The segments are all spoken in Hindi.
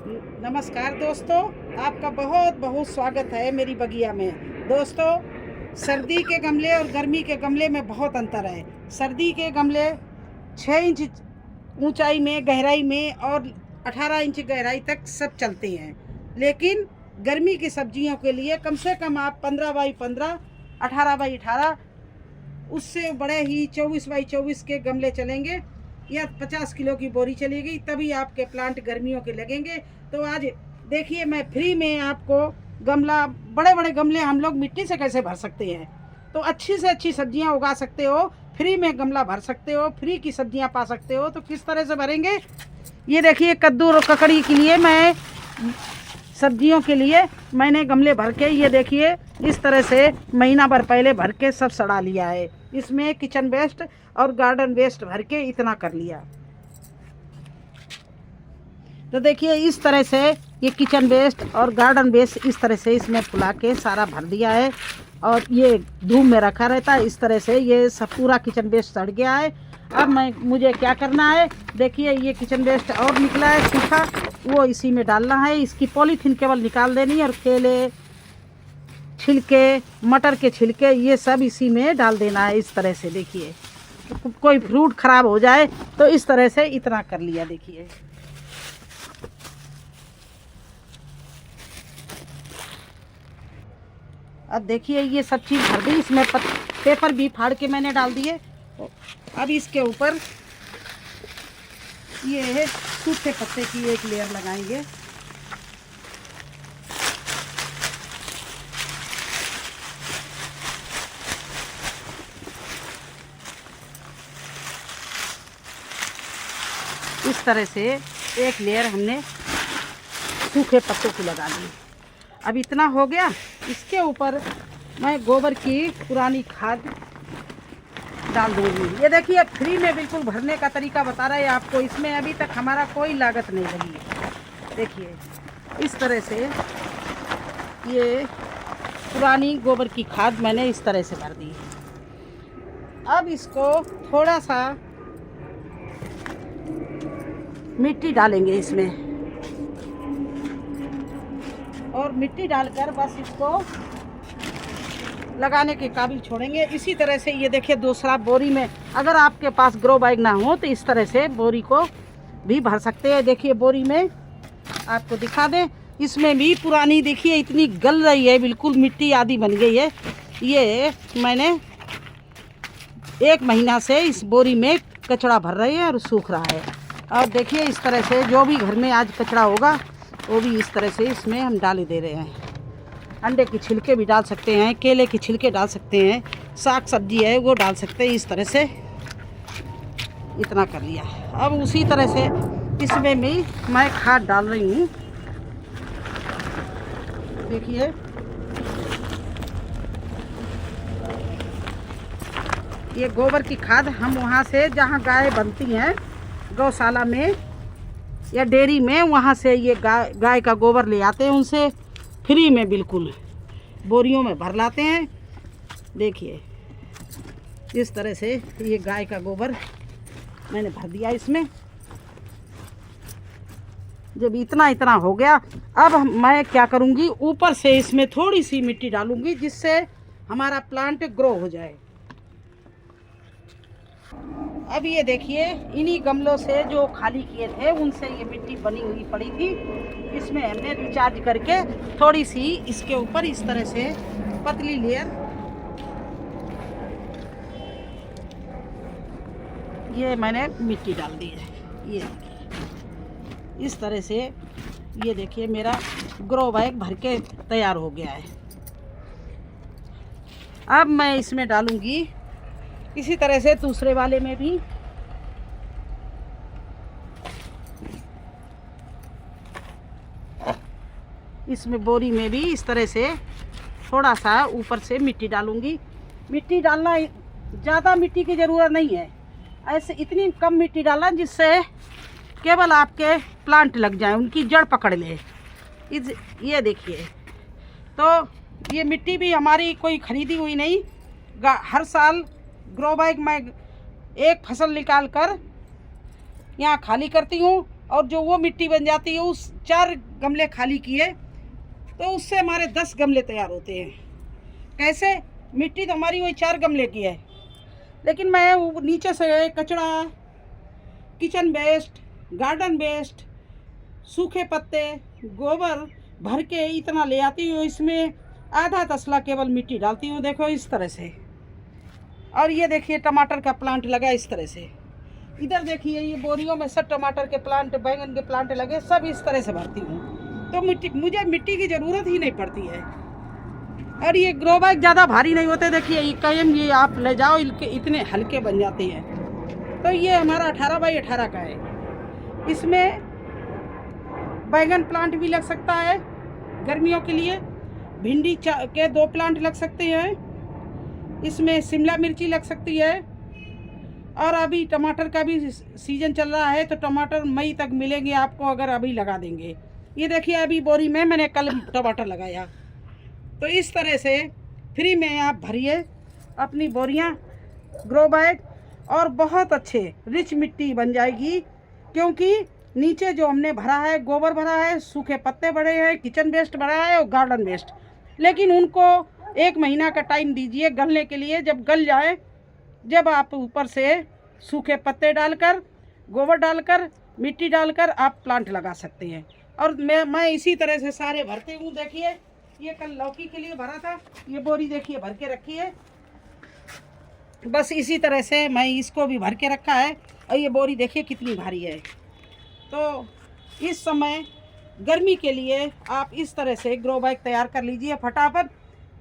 नमस्कार दोस्तों, आपका बहुत बहुत स्वागत है मेरी बगिया में। दोस्तों, सर्दी के गमले और गर्मी के गमले में बहुत अंतर है। सर्दी के गमले 6 इंच ऊंचाई में, गहराई में और 18 इंच गहराई तक सब चलते हैं, लेकिन गर्मी की सब्जियों के लिए कम से कम आप 15 बाई 15, 18 बाई 18, उससे बड़े ही 24 बाई 24 के गमले चलेंगे या 50 किलो की बोरी चलेगी, तभी आपके प्लांट गर्मियों के लगेंगे। तो आज देखिए, मैं फ्री में आपको गमला, बड़े बड़े गमले हम लोग मिट्टी से कैसे भर सकते हैं, तो अच्छी से अच्छी सब्जियां उगा सकते हो, फ्री में गमला भर सकते हो, फ्री की सब्जियां पा सकते हो। तो किस तरह से भरेंगे, ये देखिए। कद्दू और ककड़ी के लिए, मैं सब्जियों के लिए मैंने गमले भर के, ये देखिए, इस तरह से महीना भर पहले भर के सब सड़ा लिया है। इसमें किचन वेस्ट और गार्डन वेस्ट भर के इतना कर लिया। तो देखिए, इस तरह से ये किचन वेस्ट और गार्डन वेस्ट इस तरह से इसमें फुला के सारा भर दिया है, और ये धूप में रखा रहता है। इस तरह से ये सब पूरा किचन वेस्ट सड़ गया है। अब मुझे क्या करना है, देखिए, ये किचन वेस्ट और निकला है सूखा, वो इसी में डालना है। इसकी पॉलीथीन केवल निकाल देनी है, और केले छिलके, मटर के छिलके, ये सब इसी में डाल देना है। इस तरह से देखिए, कोई फ्रूट खराब हो जाए तो इस तरह से इतना कर लिया। देखिए, अब देखिए, ये सब चीज़ भर दी। इसमें पेपर भी फाड़ के मैंने डाल दिए। अब इसके ऊपर ये सूखे पत्ते की एक लेयर लगाएंगे। इस तरह से एक लेयर हमने सूखे पत्तों की लगा दी। अब इतना हो गया। इसके ऊपर मैं गोबर की पुरानी खाद डाल दूंगी। ये देखिए, फ्री में बिल्कुल भरने का तरीका बता रहा है आपको। इसमें अभी तक हमारा कोई लागत नहीं लगी है। देखिए, इस तरह से ये पुरानी गोबर की खाद मैंने इस तरह से भर दी। अब इसको थोड़ा सा मिट्टी डालेंगे इसमें, और मिट्टी डालकर बस इसको लगाने के काबिल छोड़ेंगे। इसी तरह से ये देखिए, दूसरा बोरी में, अगर आपके पास ग्रो बैग ना हो तो इस तरह से बोरी को भी भर सकते हैं। देखिए, बोरी में आपको दिखा दें, इसमें भी पुरानी, देखिए, इतनी गल रही है, बिल्कुल मिट्टी आधी बन गई है। ये मैंने 1 महीना से इस बोरी में कचड़ा भर रही है और सूख रहा है। और देखिए, इस तरह से जो भी घर में आज कचड़ा होगा वो भी इस तरह से इसमें हम डाल दे रहे हैं। अंडे की छिलके भी डाल सकते हैं, केले के छिलके डाल सकते हैं, साग सब्जी है वो डाल सकते हैं। इस तरह से इतना कर लिया। अब उसी तरह से इसमें भी मैं खाद डाल रही हूँ। देखिए, ये गोबर की खाद हम वहाँ से, जहाँ गाय बनती हैं गौशाला में या डेयरी में, वहाँ से ये गाय का गोबर ले आते हैं, उनसे फ्री में बिल्कुल बोरियों में भर लाते हैं। देखिए, इस तरह से ये गाय का गोबर मैंने भर दिया इसमें। जब इतना इतना हो गया, अब मैं क्या करूँगी, ऊपर से इसमें थोड़ी सी मिट्टी डालूँगी, जिससे हमारा प्लांट ग्रो हो जाए। अब ये देखिए, इन्हीं गमलों से जो खाली किए थे उनसे ये मिट्टी बनी हुई पड़ी थी, इसमें हमने रिचार्ज करके थोड़ी सी इसके ऊपर इस तरह से पतली लेयर ये मैंने मिट्टी डाल दी है। ये इस तरह से, ये देखिए, मेरा ग्रो बैग भर के तैयार हो गया है। अब मैं इसमें डालूंगी इसी तरह से दूसरे वाले में भी। इसमें बोरी में भी इस तरह से थोड़ा सा ऊपर से मिट्टी डालूंगी। मिट्टी डालना, ज़्यादा मिट्टी की ज़रूरत नहीं है, ऐसे इतनी कम मिट्टी डालना जिससे केवल आपके प्लांट लग जाए, उनकी जड़ पकड़ ले। ये देखिए, तो ये मिट्टी भी हमारी कोई ख़रीदी हुई नहीं। हर साल ग्रो बैग में एक फसल निकाल कर यहाँ खाली करती हूँ और जो वो मिट्टी बन जाती है उस 4 गमले खाली किए तो उससे हमारे 10 गमले तैयार होते हैं। कैसे? मिट्टी तो हमारी वही 4 गमले की है, लेकिन मैं वो नीचे से कचड़ा, किचन वेस्ट, गार्डन वेस्ट, सूखे पत्ते, गोबर भर के इतना ले आती हूँ। इसमें आधा तसला केवल मिट्टी डालती हूँ, देखो इस तरह से। और ये देखिए टमाटर का प्लांट लगा इस तरह से। इधर देखिए ये बोरियों में सब टमाटर के प्लांट, बैंगन के प्लांट लगे, सब इस तरह से भरती हूँ। तो मुझे मिट्टी की ज़रूरत ही नहीं पड़ती है। और ये ग्रो बैग ज़्यादा भारी नहीं होते, देखिए ये कायम ये आप ले जाओ, इतने हल्के बन जाते हैं। तो ये हमारा 18 बाई 18 का है। इसमें बैंगन प्लांट भी लग सकता है गर्मियों के लिए, भिंडी के 2 प्लांट लग सकते हैं, इसमें शिमला मिर्ची लग सकती है। और अभी टमाटर का भी सीज़न चल रहा है, तो टमाटर मई तक मिलेंगे आपको अगर अभी लगा देंगे। ये देखिए अभी बोरी में मैंने कल टमाटर लगाया। तो इस तरह से फ्री में आप भरिए अपनी बोरियां, ग्रो बैग, और बहुत अच्छे रिच मिट्टी बन जाएगी। क्योंकि नीचे जो हमने भरा है, गोबर भरा है, सूखे पत्ते भरे हैं, किचन वेस्ट भरा है और गार्डन वेस्ट, लेकिन उनको 1 महीना का टाइम दीजिए गलने के लिए। जब गल जाए, जब आप ऊपर से सूखे पत्ते डालकर, गोबर डालकर, मिट्टी डालकर आप प्लांट लगा सकते हैं। और मैं इसी तरह से सारे भरते हूँ। देखिए ये कल लौकी के लिए भरा था, ये बोरी देखिए भर के रखी है। बस इसी तरह से मैं इसको भी भर के रखा है। और ये बोरी देखिए कितनी भारी है। तो इस समय गर्मी के लिए आप इस तरह से ग्रो बैग तैयार कर लीजिए फटाफट।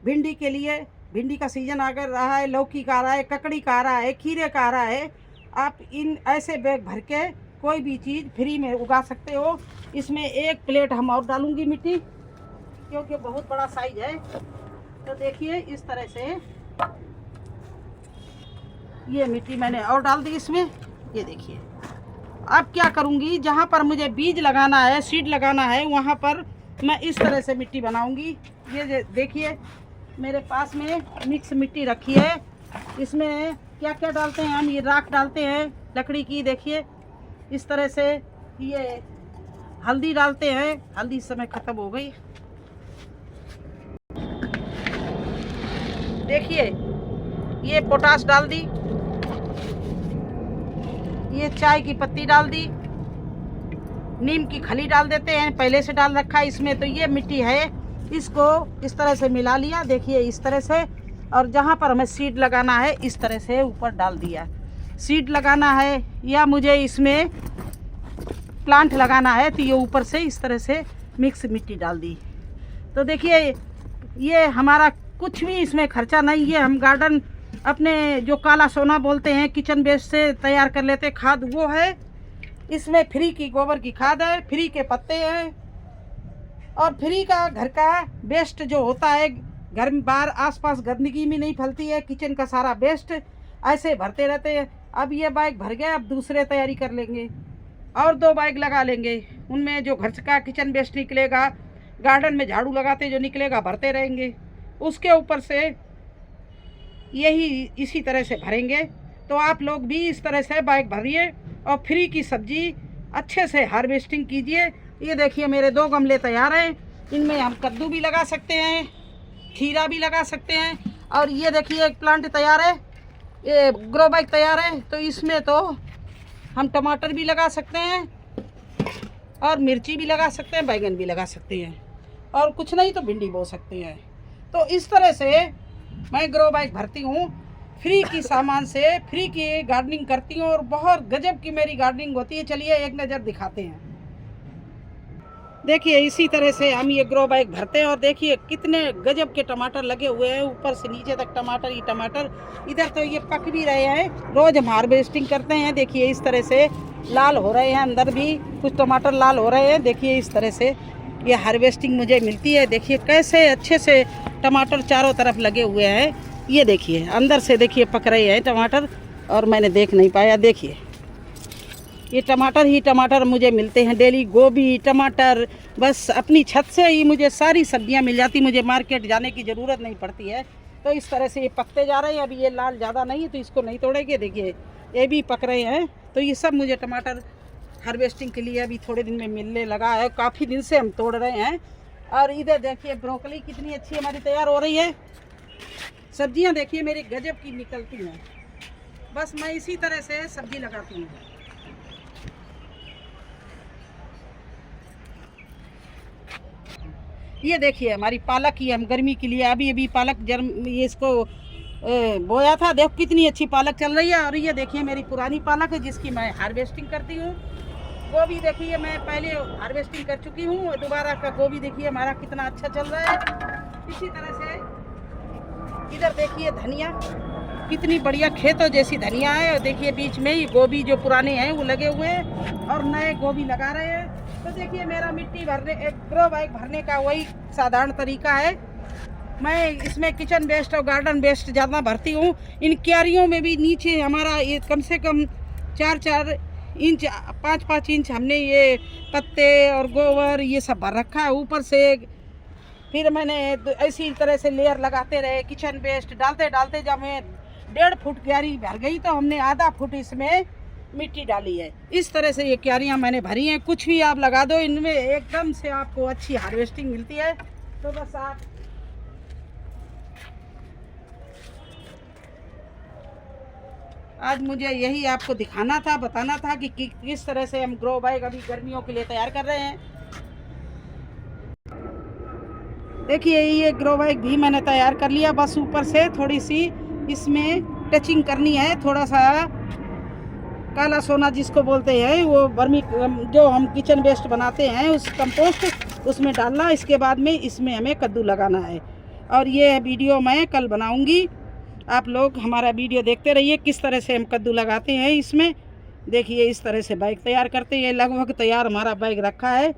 भिंडी के लिए, भिंडी का सीज़न आ रहा है, लौकी का आ रहा है, ककड़ी का आ रहा है, खीरे का आ रहा है। आप इन ऐसे बैग भर के कोई भी चीज़ फ्री में उगा सकते हो। इसमें 1 प्लेट हम और डालूंगी मिट्टी, क्योंकि बहुत बड़ा साइज है। तो देखिए इस तरह से ये मिट्टी मैंने और डाल दी इसमें। ये देखिए अब क्या करूंगी, जहाँ पर मुझे बीज लगाना है, सीड लगाना है, वहाँ पर मैं इस तरह से मिट्टी बनाऊंगी। ये देखिए मेरे पास में मिक्स मिट्टी रखी है। इसमें क्या क्या डालते हैं हम, ये राख डालते हैं लकड़ी की, देखिए इस तरह से। ये हल्दी डालते हैं, हल्दी इस समय ख़त्म हो गई। देखिए ये पोटाश डाल दी, ये चाय की पत्ती डाल दी, नीम की खली डाल देते हैं, पहले से डाल रखा है इसमें। तो ये मिट्टी है, इसको इस तरह से मिला लिया, देखिए इस तरह से। और जहाँ पर हमें सीड लगाना है इस तरह से ऊपर डाल दिया। सीड लगाना है या मुझे इसमें प्लांट लगाना है, तो ये ऊपर से इस तरह से मिक्स मिट्टी डाल दी। तो देखिए ये हमारा कुछ भी इसमें खर्चा नहीं है। हम गार्डन अपने जो काला सोना बोलते हैं, किचन वेस्ट से तैयार कर लेते खाद, वो है। इसमें फ्री की गोबर की खाद है, फ्री के पत्ते हैं, और फ्री का घर का वेस्ट जो होता है, घर में बाहर आसपास गंदगी भी नहीं फैलती है, किचन का सारा वेस्ट ऐसे भरते रहते हैं। अब ये बैग भर गया, अब दूसरे तैयारी कर लेंगे और 2 बैग लगा लेंगे। उनमें जो घर का किचन वेस्ट निकलेगा, गार्डन में झाड़ू लगाते जो निकलेगा, भरते रहेंगे। उसके ऊपर से यही इसी तरह से भरेंगे। तो आप लोग भी इस तरह से बैग भरिए और फ्री की सब्जी अच्छे से हार्वेस्टिंग कीजिए। ये देखिए मेरे 2 गमले तैयार हैं, इनमें हम कद्दू भी लगा सकते हैं, खीरा भी लगा सकते हैं। और ये देखिए एक प्लांट तैयार है, ये ग्रो बैग तैयार है। तो इसमें तो हम टमाटर भी लगा सकते हैं और मिर्ची भी लगा सकते हैं, बैंगन भी लगा सकते हैं, और कुछ नहीं तो भिंडी बो सकते हैं। तो इस तरह से मैं ग्रो बैग भरती हूँ, फ्री की सामान से फ्री की गार्डनिंग करती हूँ, और बहुत गजब की मेरी गार्डनिंग होती है। चलिए एक नज़र दिखाते हैं। देखिए इसी तरह से हम ये ग्रो बैग भरते हैं, और देखिए कितने गजब के टमाटर लगे हुए हैं, ऊपर से नीचे तक टमाटर ही टमाटर। इधर तो ये पक भी रहे हैं, रोज़ हम हार्वेस्टिंग करते हैं। देखिए इस तरह से लाल हो रहे हैं, अंदर भी कुछ टमाटर लाल हो रहे हैं। देखिए इस तरह से ये हार्वेस्टिंग मुझे मिलती है। देखिए कैसे अच्छे से टमाटर चारों तरफ लगे हुए हैं। ये देखिए अंदर से देखिए पक रहे हैं टमाटर, और मैंने देख नहीं पाया। देखिए ये टमाटर ही टमाटर मुझे मिलते हैं डेली। गोभी, टमाटर, बस अपनी छत से ही मुझे सारी सब्जियां मिल जाती, मुझे मार्केट जाने की ज़रूरत नहीं पड़ती है। तो इस तरह से ये पकते जा रहे हैं। अभी ये लाल ज़्यादा नहीं है तो इसको नहीं तोड़ेंगे। देखिए ये भी पक रहे हैं। तो ये सब मुझे टमाटर हार्वेस्टिंग के लिए अभी थोड़े दिन में मिलने लगा है। काफ़ी दिन से हम तोड़ रहे हैं। और इधर देखिए ब्रोकली कितनी अच्छी हमारी तैयार हो रही है। सब्जियां देखिए मेरी गजब की निकलती हैं। बस मैं इसी तरह से सब्जी लगाती हूँ। ये देखिए हमारी पालक की हम गर्मी के लिए अभी पालक ये इसको बोया था। देखो कितनी अच्छी पालक चल रही है। और ये देखिए मेरी पुरानी पालक है जिसकी मैं हार्वेस्टिंग करती हूँ। गोभी देखिए मैं पहले हार्वेस्टिंग कर चुकी हूँ। दोबारा का गोभी देखिए हमारा कितना अच्छा चल रहा है। इसी तरह से इधर देखिए धनिया कितनी बढ़िया खेतों जैसी धनिया है। और देखिए बीच में ही गोभी जो पुराने हैं वो लगे हुए हैं और नए गोभी लगा रहे हैं। तो देखिए मेरा मिट्टी भरने एक ग्रो बैग भरने का वही साधारण तरीका है। मैं इसमें किचन वेस्ट और गार्डन वेस्ट ज़्यादा भरती हूँ। इन क्यारियों में भी नीचे हमारा ये कम से कम 4-4 इंच 5-5 इंच हमने ये पत्ते और गोबर ये सब भर रखा है। ऊपर से फिर मैंने ऐसी तरह से लेयर लगाते रहे। किचन वेस्ट डालते डालते जब मैं 1.5 फुट क्यारी भर गई तो हमने आधा फुट इसमें मिट्टी डाली है। इस तरह से ये क्यारियाँ मैंने भरी हैं। कुछ भी आप लगा दो इनमें एकदम से आपको अच्छी हार्वेस्टिंग मिलती है। तो बस आप आज मुझे यही आपको दिखाना था, बताना था कि किस तरह से हम ग्रो बैग अभी गर्मियों के लिए तैयार कर रहे हैं। देखिए ये ग्रो बैग भी मैंने तैयार कर लिया। बस ऊपर से थोड़ी सी इसमें टचिंग करनी है। थोड़ा सा काला सोना जिसको बोलते हैं वो वर्मी जो हम किचन वेस्ट बनाते हैं उस कंपोस्ट उसमें डालना। इसके बाद में इसमें हमें कद्दू लगाना है। और ये वीडियो मैं कल बनाऊंगी। आप लोग हमारा वीडियो देखते रहिए किस तरह से हम कद्दू लगाते हैं। इसमें देखिए इस तरह से बैग तैयार करते हैं। लगभग तैयार हमारा बैग रखा है।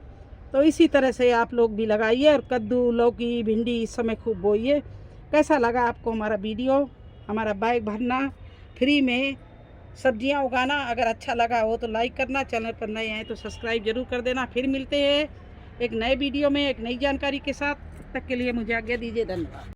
तो इसी तरह से आप लोग भी लगाइए और कद्दू लौकी भिंडी इस समय खूब बोइए। कैसा लगा आपको हमारा वीडियो? हमारा बैग भरना फ्री में सब्जियां उगाना अगर अच्छा लगा हो तो लाइक करना। चैनल पर नए हैं तो सब्सक्राइब जरूर कर देना। फिर मिलते हैं एक नए वीडियो में एक नई जानकारी के साथ। तब तक के लिए मुझे आज्ञा दीजिए। धन्यवाद।